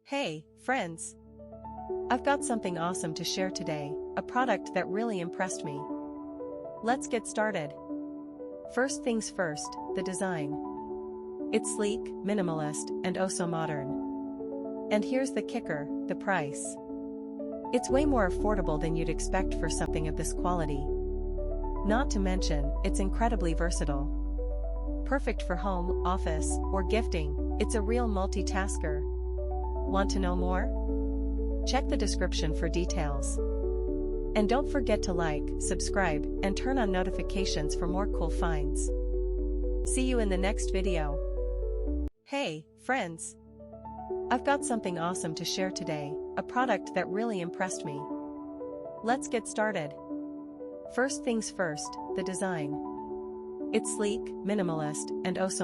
Hey, friends! I've got something awesome to share today, a product that really impressed me. Let's get started. First things first, the design. It's sleek, minimalist, and oh so modern. And here's the kicker, the price. It's way more affordable than you'd expect for something of this quality. Not to mention, it's incredibly versatile. Perfect for home, office, or gifting, it's a real multitasker. Want to know more? Check the description for details. And don't forget to like, subscribe, and turn on notifications for more cool finds. See you in the next video. Hey, friends! I've got something awesome to share today, a product that really impressed me. Let's get started. First things first, the design. It's sleek, minimalist, and oh so